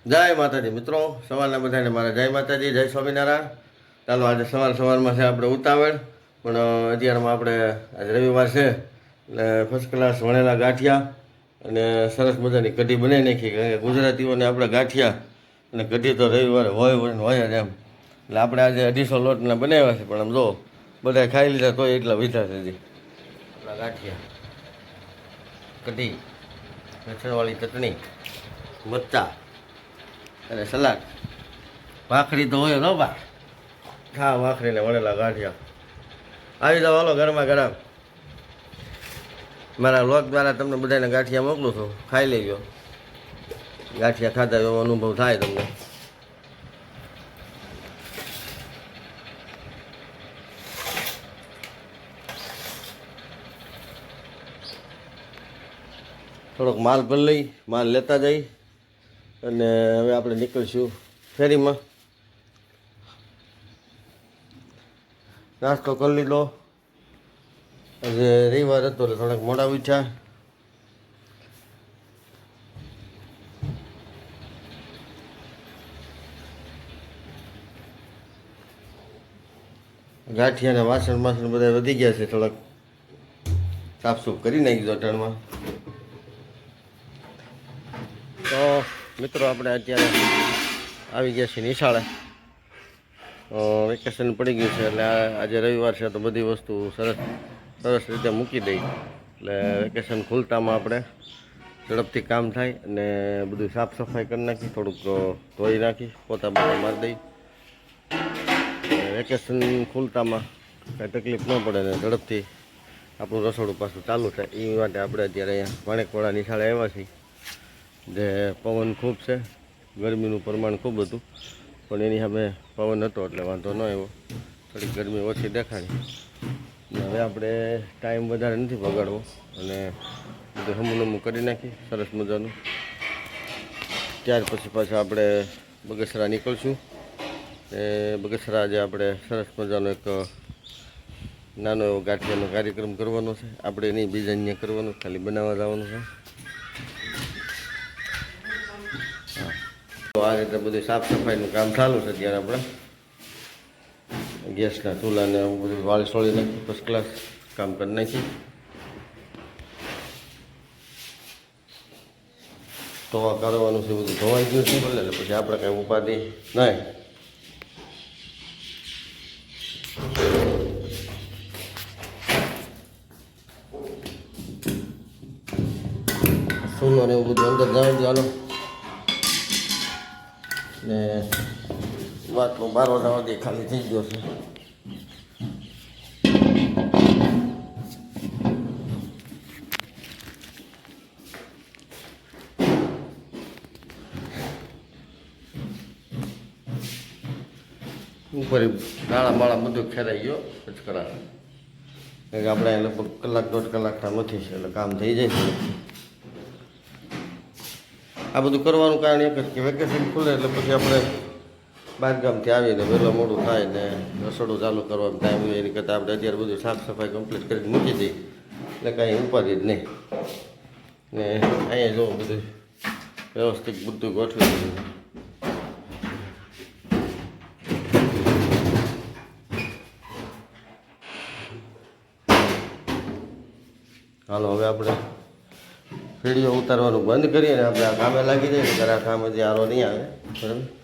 જય માતાજી મિત્રો, સવારના બધાને મારા જય માતાજી, જય સ્વામિનારાયણ. ચાલો આજે સવારમાં છે આપણે ઉતાવળ, પણ અત્યારમાં આપણે આજે રવિવાર છે એટલે ફર્સ્ટ ક્લાસ વણેલા ગાંઠિયા અને સરસ મજાની કઢી બનાવી નાખી. કારણ કે ગુજરાતીઓને આપણે ગાંઠિયા અને કઢી તો રવિવારે હોય જ એમ. એટલે આપણે આજે 250 લોટના બનાવ્યા છે, પણ આમ જો બધા ખાઈ લીધા તોય એટલા વીઠા છે હજી. આપણા ગાંઠિયા, કઢી, લસણવાળી ચટણી, મરચાં અને સલાડ, ભાખરી તો હોય ન બા. હા, ભાખરીને વણેલા ગાંઠિયા. આવી જાઓ, હાલો ગરમા ગરમ. મારા વ્લોગ દ્વારા તમને બધાને ગાંઠિયા મોકલું છું, ખાઈ લેજો. ગાંઠિયા ખાધા એવો અનુભવ થાય તમને. થોડોક માલ ભરી લઈ, માલ લેતા જઈ અને હવે આપણે નીકળીશું ફેરીમાં. નાસ્તો કરી લીધો, આજે રવિવાર હતો એટલે થોડાક મોડા ઉઠ્યા. ગાંઠિયાના વાસણ બધા વધી ગયા છે, થોડાક સાફસૂફ કરી નાખી અટાણમાં. તો મિત્રો આપણે અત્યારે આવી ગયા છીએ નિશાળે. વેકેશન પડી ગયું છે એટલે આજે રવિવાર છે તો બધી વસ્તુ સરસ રીતે મૂકી દઈ એટલે વેકેશન ખુલતામાં આપણે ઝડપથી કામ થાય અને બધું સાફ સફાઈ કરી નાખી, થોડુંક ધોઈ નાખી, પોતા મારી દઈ. વેકેશન ખુલતામાં કાંઈ તકલીફ ન પડે ને ઝડપથી આપણું રસોડું પાછું ચાલુ થાય. એ માટે આપણે અત્યારે અહીંયા વાણેકવાડા નિશાળે આવ્યા છીએ. જે પવન ખૂબ છે, ગરમીનું પ્રમાણ ખૂબ હતું, પણ એની સામે પવન હતો એટલે વાંધો ન આવ્યો. થોડીક ગરમી ઓછી દેખાડી. હવે આપણે ટાઈમ વધારે નથી બગાડવો અને બધું હમું કરી નાખી સરસ મજાનું. ત્યાર પછી પાછા આપણે બગસરા નીકળશું. એ બગસરા આજે આપણે સરસ મજાનો એક નાનો એવો ગાંઠિયાનો કાર્યક્રમ કરવાનો છે. આપણે નહીં, બીજા અહીંયા કરવાનું, ખાલી બનાવવા જવાનું છે. તો આ રીતે બધું સાફ સફાઈનું કામ ચાલુ છે. ત્યારે આપણે ગેસના ચૂલાને એવું બધું વાળ સોળી નાખી, ફર્સ્ટ ક્લાસ કામ કરી નાખી. ધોવા કરવાનું છે, બધું ધોવાઈ ગયું છે બોલે એટલે પછી આપણે કાંઈ ઉપાધિ નહીં. સૂનો ને એવું બધું અંદર જવા દેવાનું ને વાતનો 12 વાગે ખાલી થઈ ગયો છે. ઉપર દાણા બાળા બધું ખેરાઈ ગયો કચકડા. આપણે લગભગ કલાક 1.5 કલાકના નથી છે એટલે કામ થઈ જાય છે. આ બધું કરવાનું કારણ એક જ કે વેકેશન ખુલે એટલે પછી આપણે બહારગામથી આવીને વહેલું મોડું થાય ને રસોડું ચાલુ કરવાનો ટાઈમ હોય. એની કરતાં આપણે અત્યારે બધું સાફ સફાઈ કમ્પ્લીટ કરીને મૂકી દઈએ એટલે કાંઈ ઉપાધિ જ નહીં. ને અહીંયા જો બધું વ્યવસ્થિત બધું ગોઠવી દીધું. હાલો હવે આપણે વીડિયો ઉતારવાનું બંધ કરીએ ને આપણે આ કામે લાગી જઈએ. ત્યારે આ કામ હજી આરો નહીં આવે, બરાબર.